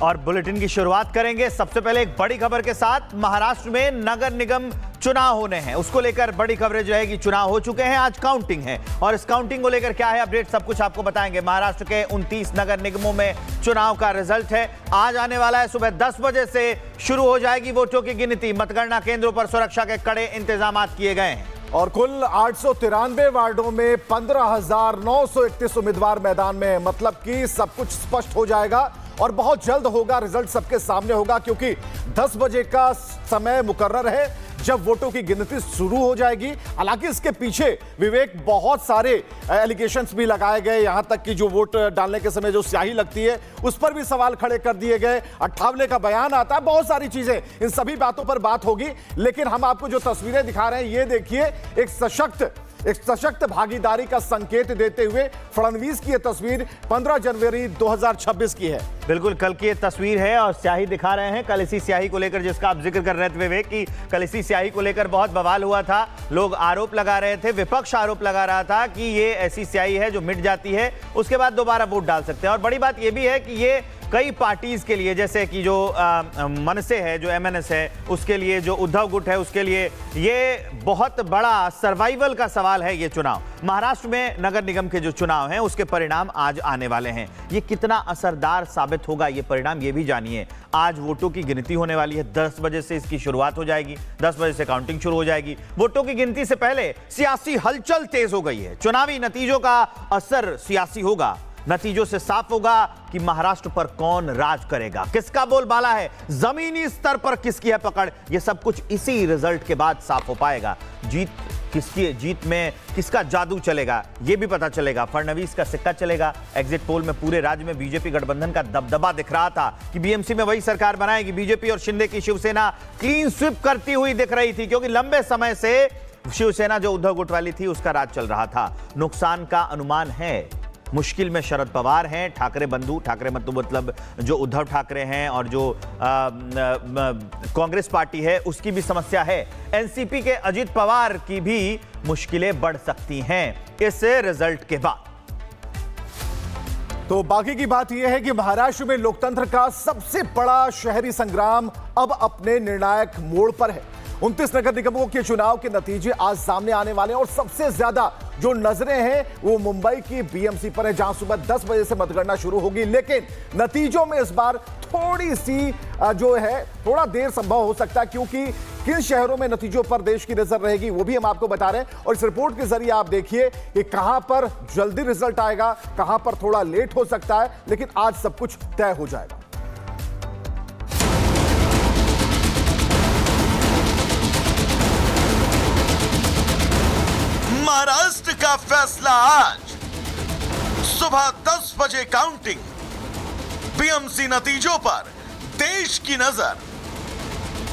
और बुलेटिन की शुरुआत करेंगे सबसे पहले एक बड़ी खबर के साथ। महाराष्ट्र में नगर निगम चुनाव होने हैं, उसको लेकर बड़ी खबरें जो है कि चुनाव हो चुके हैं, आज काउंटिंग है और इस काउंटिंग को लेकर क्या है अपडेट सब कुछ आपको बताएंगे। महाराष्ट्र के 29 नगर निगमों में चुनाव का रिजल्ट है, आज आने वाला है। सुबह 10 बजे से शुरू हो जाएगी वोटों की गिनती। मतगणना केंद्रों पर सुरक्षा के कड़े इंतजाम किए गए हैं और कुल 893 वार्डों में 15,931 उम्मीदवार मैदान में हैं। मतलब कि सब कुछ स्पष्ट हो जाएगा और बहुत जल्द होगा, रिजल्ट सबके सामने होगा, क्योंकि 10 बजे का समय मुकर्रर है जब वोटों की गिनती शुरू हो जाएगी। हालांकि इसके पीछे विवेक बहुत सारे एलिगेशंस भी लगाए गए, यहां तक कि जो वोट डालने के समय जो स्याही लगती है उस पर भी सवाल खड़े कर दिए गए। अट्ठावले का बयान आता है, बहुत सारी चीजें, इन सभी बातों पर बात होगी। लेकिन हम आपको जो तस्वीरें दिखा रहे हैं ये देखिए, एक सशक्त भागीदारी का संकेत देते हुए फडणवीस की यह तस्वीर 15 जनवरी 2026 की है। बिल्कुल कल की ये तस्वीर है और स्याही दिखा रहे हैं। कल इसी स्याही को लेकर जिसका आप जिक्र कर रहे थे विवेक कि कल इसी स्याही को लेकर बहुत बवाल हुआ था, लोग आरोप लगा रहे थे, विपक्ष आरोप लगा रहा था कि ये ऐसी स्याही है जो मिट जाती है, उसके बाद दोबारा वोट डाल सकते हैं। और बड़ी बात ये भी है कि ये कई पार्टीज के लिए, जैसे कि जो मनसे है, जो एमएनएस है, उसके लिए, जो उद्धव गुट है उसके लिए ये बहुत बड़ा सर्वाइवल का सवाल है ये चुनाव। महाराष्ट्र में नगर निगम के जो चुनाव हैं उसके परिणाम आज आने वाले हैं। ये कितना असरदार साबित होगा ये परिणाम, ये भी जानिए। आज वोटों की गिनती होने वाली है, 10 बजे से इसकी शुरुआत हो जाएगी, 10 बजे से काउंटिंग शुरू हो जाएगी। वोटों की गिनती से पहले सियासी हलचल तेज हो गई है। चुनावी नतीजों का असर सियासी होगा, नतीजों से साफ होगा कि महाराष्ट्र पर कौन राज करेगा, किसका बोलबाला है, जमीनी स्तर पर किसकी है पकड़। यह सब कुछ इसी रिजल्ट के बाद साफ हो पाएगा। जीत में किसका जादू चलेगा यह भी पता चलेगा। फडणवीस का सिक्का चलेगा। एग्जिट पोल में पूरे राज्य में बीजेपी गठबंधन का दबदबा दिख रहा था कि बीएमसी में वही सरकार बनाएगी। बीजेपी और शिंदे की शिवसेना क्लीन स्वीप करती हुई दिख रही थी, क्योंकि लंबे समय से शिवसेना जो उद्धव गुट वाली थी उसका राज चल रहा था। नुकसान का अनुमान है, मुश्किल में शरद पवार हैं, ठाकरे बंधु, ठाकरे मतलब जो उद्धव ठाकरे हैं, और जो कांग्रेस पार्टी है उसकी भी समस्या है। एनसीपी के अजित पवार की भी मुश्किलें बढ़ सकती हैं इस रिजल्ट के बाद। तो बाकी की बात यह है कि महाराष्ट्र में लोकतंत्र का सबसे बड़ा शहरी संग्राम अब अपने निर्णायक मोड़ पर है। 29 नगर निगमों के चुनाव के नतीजे आज सामने आने वाले हैं और सबसे ज्यादा जो नजरें हैं वो मुंबई की बीएमसी पर है, जहां सुबह 10 बजे से मतगणना शुरू होगी। लेकिन नतीजों में इस बार थोड़ी सी जो है थोड़ा देर संभव हो सकता है, क्योंकि किन शहरों में नतीजों पर देश की नजर रहेगी वो भी हम आपको बता रहे हैं। और इस रिपोर्ट के जरिए आप देखिए कि कहां पर जल्दी रिजल्ट आएगा, कहां पर थोड़ा लेट हो सकता है, लेकिन आज सब कुछ तय हो जाएगा। महाराष्ट्र का फैसला आज सुबह 10 बजे काउंटिंग, बीएमसी नतीजों पर देश की नजर।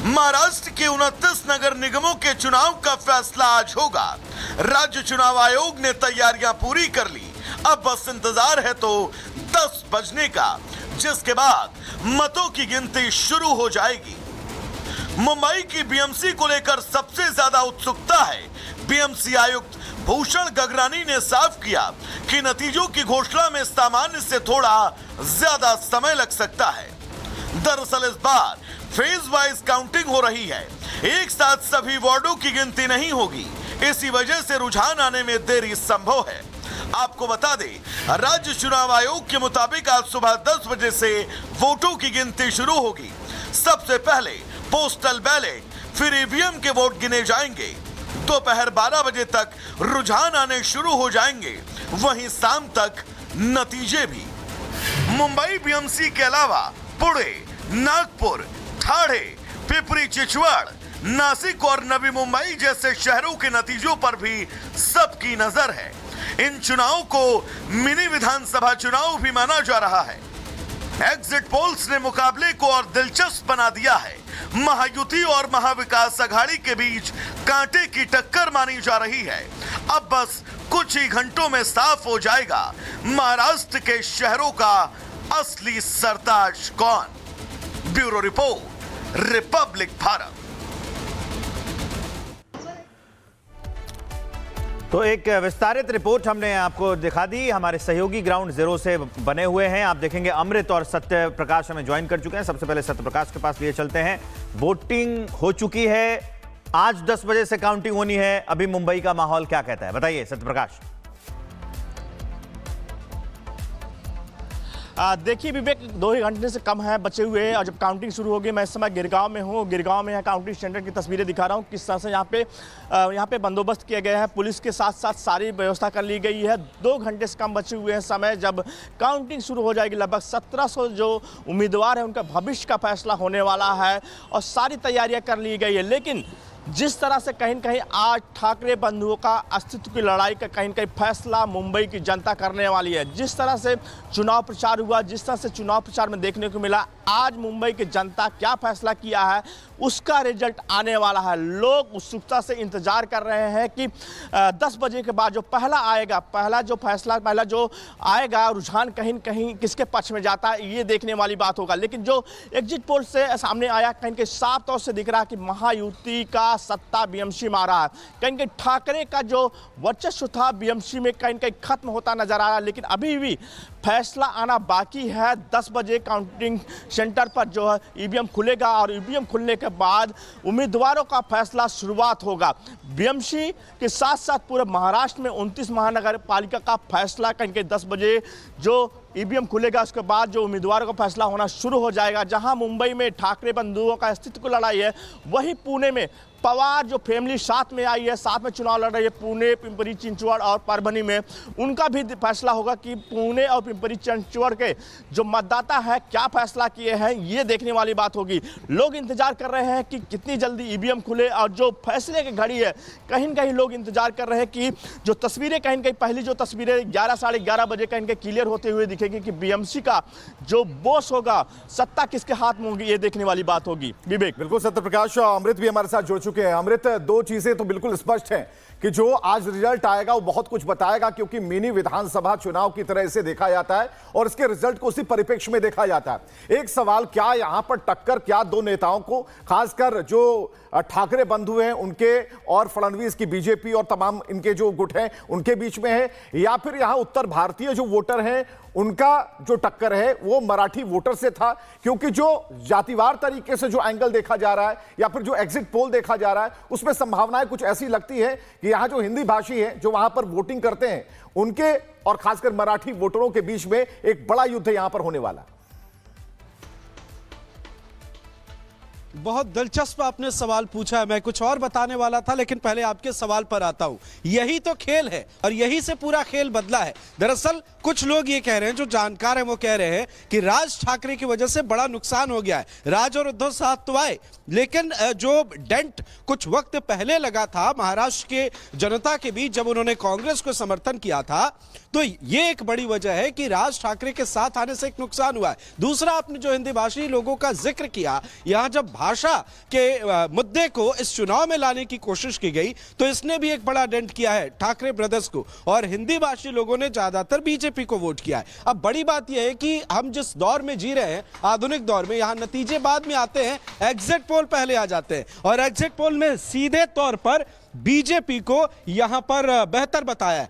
महाराष्ट्र के 29 नगर निगमों के चुनाव का फैसला आज होगा। राज्य चुनाव आयोग ने तैयारियां पूरी कर ली, अब बस इंतजार है तो 10 बजने का, जिसके बाद मतों की गिनती शुरू हो जाएगी। मुंबई की बीएमसी को लेकर सबसे ज्यादा उत्सुकता है। बीएमसी आयुक्त भूषण गगरानी ने साफ किया कि नतीजों की घोषणा में सामान्य से थोड़ा ज्यादा समय लग सकता है। दरअसल इस बार फेज वाइज काउंटिंग हो रही है, एक साथ सभी वार्डों की गिनती नहीं होगी। इसी वजह से रुझान आने में देरी संभव है। आपको बता दें, राज्य चुनाव आयोग के मुताबिक आज सुबह 10 बजे से वोटों की गिनती शुरू होगी। सबसे पहले पोस्टल बैलेट, फिर ईवीएम के वोट गिने जाएंगे। दोपहर 12 बजे तक रुझान आने शुरू हो जाएंगे, वहीं शाम तक नतीजे भी। मुंबई बीएमसी के अलावा पुणे, नागपुर, ठाणे, पिपरी चिंचवड़, नासिक और नवी मुंबई जैसे शहरों के नतीजों पर भी सबकी नजर है। इन चुनावों को मिनी विधानसभा चुनाव भी माना जा रहा है। एग्जिट पोल्स ने मुकाबले को और दिलचस्प बना दिया है। महायुति और महाविकास अघाड़ी के बीच कांटे की टक्कर मानी जा रही है। अब बस कुछ ही घंटों में साफ हो जाएगा महाराष्ट्र के शहरों का असली सरताज कौन। Bureau report, Republic Bharat. तो एक विस्तारित रिपोर्ट हमने आपको दिखा दी, हमारे सहयोगी ग्राउंड जीरो से बने हुए हैं। आप देखेंगे अमृत और सत्य प्रकाश हमें ज्वाइन कर चुके हैं। सबसे पहले सत्य प्रकाश के पास लिए चलते हैं। वोटिंग हो चुकी है, आज 10 बजे से काउंटिंग होनी है। अभी मुंबई का माहौल क्या कहता है, बताइए सत्य प्रकाश। देखिए विवेक, 2 ही घंटे से कम है बचे हुए और जब काउंटिंग शुरू होगी। मैं इस समय गिरगांव में हूँ। गिरगांव में यहाँ काउंटिंग सेंटर की तस्वीरें दिखा रहा हूँ, किस तरह से यहाँ पे बंदोबस्त किया गया है। पुलिस के साथ साथ सारी व्यवस्था कर ली गई है। 2 घंटे से कम बचे हुए हैं समय जब काउंटिंग शुरू हो जाएगी। लगभग 1700 जो उम्मीदवार हैं उनका भविष्य का फैसला होने वाला है और सारी तैयारियाँ कर ली गई है। लेकिन जिस तरह से कहीं न कहीं आज ठाकरे बंधुओं का अस्तित्व की लड़ाई का कहीं न कहीं फैसला मुंबई की जनता करने वाली है। जिस तरह से चुनाव प्रचार हुआ, जिस तरह से चुनाव प्रचार में देखने को मिला, आज मुंबई की जनता क्या फैसला किया है उसका रिजल्ट आने वाला है। लोग उत्सुकता से इंतजार कर रहे हैं कि 10 बजे के बाद जो पहला आएगा, पहला जो आएगा रुझान कहीं न कहीं किसके पक्ष में जाता है, ये देखने वाली बात होगा। लेकिन जो एग्जिट पोल से सामने आया, कहीं कहीं साफ तौर से दिख रहा है कि महायुति का सत्ता बीएमसी में आ रहा है। कहीं कहीं ठाकरे का जो वर्चस्व था बीएमसी में कहीं कहीं खत्म होता नजर आ रहा है। लेकिन अभी भी फैसला आना बाकी है। 10 बजे काउंटिंग सेंटर पर जो है ईवीएम खुलेगा और ईवीएम खुलने के बाद उम्मीदवारों का फैसला शुरुआत होगा। बीएमसी के साथ साथ पूरे महाराष्ट्र में 29 महानगर पालिका का फैसला कहीं कहीं 10 बजे जो ईवीएम खुलेगा उसके बाद जो उम्मीदवारों का फैसला होना शुरू हो जाएगा। जहां मुंबई में ठाकरे बंधुओं का अस्तित्व की लड़ाई है, वही पुणे में पवार जो फैमिली साथ में आई है, साथ में चुनाव लड़ रही है, पुणे, पिंपरी चिंचवड़ और परभनी में, उनका भी फैसला होगा कि पुणे और पिंपरी चिंचवड़ के जो मतदाता है क्या फैसला किए हैं, ये देखने वाली बात होगी। लोग इंतजार कर रहे हैं कि कितनी जल्दी ईवीएम खुले और जो फैसले की घड़ी है, कहीं न कहीं लोग इंतजार कर रहे हैं कि जो तस्वीरें कहीं न कहीं पहली जो तस्वीरें 11 साढ़े 11 बजे कहीं कहीं क्लियर होते हुए दिखेगी कि बीएमसी का जो बॉस होगा, सत्ता किसके हाथ में होगी, ये देखने वाली बात होगी। विवेक। बिल्कुल सत्य प्रकाश। अमृत भी हमारे साथ जुड़ चुके हैं। अमृत, 2 चीजें तो बिल्कुल स्पष्ट हैं कि जो आज रिजल्ट आएगा वो बहुत कुछ बताएगा, क्योंकि मिनी विधानसभा चुनाव की तरह इसे देखा जाता है और इसके रिजल्ट को उसी परिप्रेक्ष्य में देखा जाता है। एक सवाल, क्या यहां पर टक्कर क्या 2 नेताओं को, खासकर जो ठाकरे बंधु हैं उनके और फडणवीस की बीजेपी और तमाम इनके जो गुट हैं उनके बीच में है, या फिर यहां उत्तर भारतीय जो वोटर हैं उनका जो टक्कर है वो मराठी वोटर से था? क्योंकि जो जातिवार तरीके से जो एंगल देखा जा रहा है या फिर जो एग्जिट पोल देखा जा रहा है उसमें संभावनाएं कुछ ऐसी लगती है कि यहां जो हिंदी भाषी है जो वहां पर वोटिंग करते हैं उनके और खासकर मराठी वोटरों के बीच में एक बड़ा युद्ध यहां पर होने वाला। बहुत दिलचस्प आपने सवाल पूछा है। मैं कुछ और बताने वाला था, लेकिन पहले आपके सवाल पर आता हूं। यही तो खेल है और यही से पूरा खेल बदला है। दरअसल कुछ लोग ये कह रहे हैं, जो जानकार हैं वो कह रहे हैं कि राज ठाकरे की वजह से बड़ा नुकसान हो गया है। राज और उद्धव साथ तो आए, लेकिन जो डेंट कुछ वक्त पहले लगा था महाराष्ट्र के जनता के बीच जब उन्होंने कांग्रेस को समर्थन किया था, तो ये एक बड़ी वजह है कि राज ठाकरे के साथ आने से एक नुकसान हुआ है। दूसरा, आपने जो हिंदी भाषी लोगों का जिक्र किया, यहां जब भाषा के मुद्दे को इस चुनाव में लाने की कोशिश की गई तो इसने भी एक बड़ा डेंट किया है ठाकरे ब्रदर्स को, और हिंदी भाषी लोगों ने ज्यादातर बीजेपी को वोट किया है। अब बड़ी बात यह है कि हम जिस दौर में जी रहे हैं, आधुनिक दौर में, यहां नतीजे बाद में आते हैं, एग्जिट पोल पहले आ जाते हैं, और एग्जिट पोल में सीधे तौर पर बीजेपी को यहां पर बेहतर बताया है।